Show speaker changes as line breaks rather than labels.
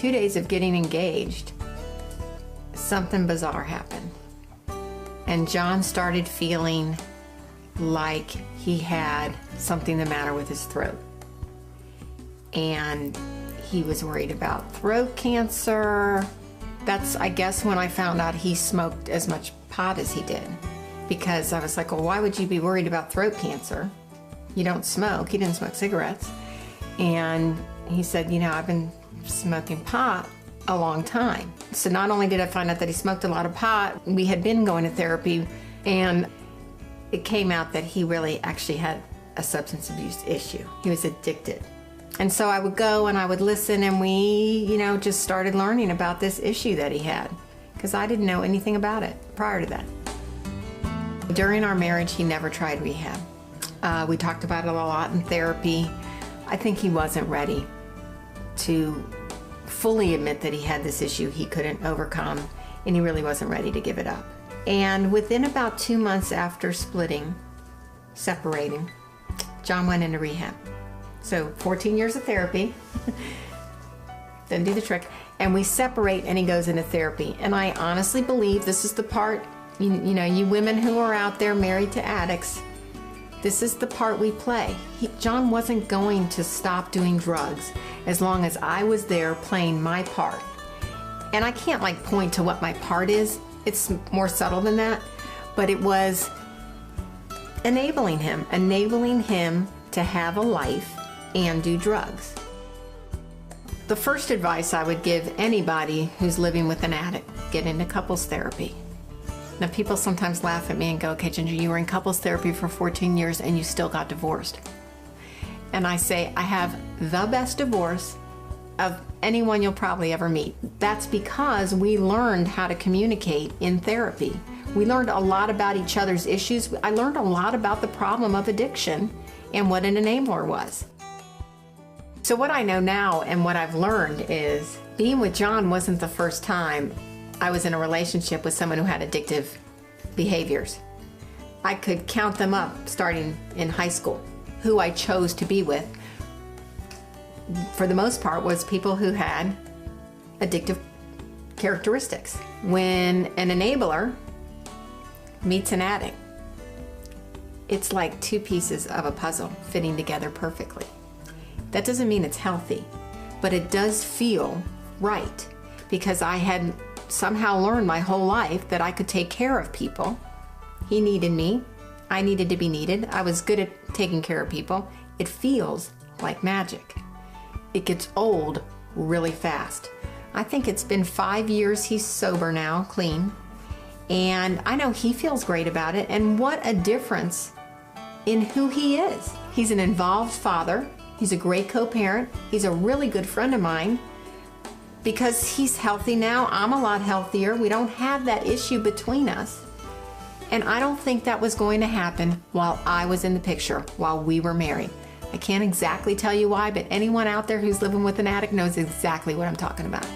2 days of getting engaged, something bizarre happened. And John started feeling like he had something the matter with his throat. And he was worried about throat cancer. That's, I guess, when I found out he smoked as much pot as he did. Because I was like, well, why would you be worried about throat cancer? You don't smoke. He didn't smoke cigarettes. And he said, you know, I've been smoking pot a long time. So not only did I find out that he smoked a lot of pot, we had been going to therapy, and it came out that he really actually had a substance abuse issue. He was addicted. And so I would go and I would listen, and we, you know, just started learning about this issue that he had, because I didn't know anything about it prior to that. During our marriage, he never tried rehab. We talked about it a lot in therapy. I think he wasn't ready to fully admit that he had this issue he couldn't overcome, and he really wasn't ready to give it up. And within about 2 months after separating, John went into rehab. So 14 years of therapy, didn't do the trick, and we separate and he goes into therapy. And I honestly believe this is the part, you know, you women who are out there married to addicts, this is the part we play. John wasn't going to stop doing drugs as long as I was there playing my part. And I can't like point to what my part is. It's more subtle than that. But it was enabling him to have a life and do drugs. The first advice I would give anybody who's living with an addict, get into couples therapy. Now, people sometimes laugh at me and go, okay, Ginger, you were in couples therapy for 14 years and you still got divorced. And I say, I have the best divorce of anyone you'll probably ever meet. That's because we learned how to communicate in therapy. We learned a lot about each other's issues. I learned a lot about the problem of addiction and what an enabler was. So what I know now and what I've learned is being with John wasn't the first time I was in a relationship with someone who had addictive behaviors. I could count them up starting in high school. Who I chose to be with, for the most part, was people who had addictive characteristics. When an enabler meets an addict, it's like two pieces of a puzzle fitting together perfectly. That doesn't mean it's healthy, but it does feel right, because I had somehow learned my whole life that I could take care of people. He needed me. I needed to be needed. I was good at taking care of people. It feels like magic. It gets old really fast. I think it's been 5 years he's sober now, clean. And I know he feels great about it. And what a difference in who he is. He's an involved father. He's a great co-parent. He's a really good friend of mine. Because he's healthy now, I'm a lot healthier. We don't have that issue between us. And I don't think that was going to happen while I was in the picture, while we were married. I can't exactly tell you why, but anyone out there who's living with an addict knows exactly what I'm talking about.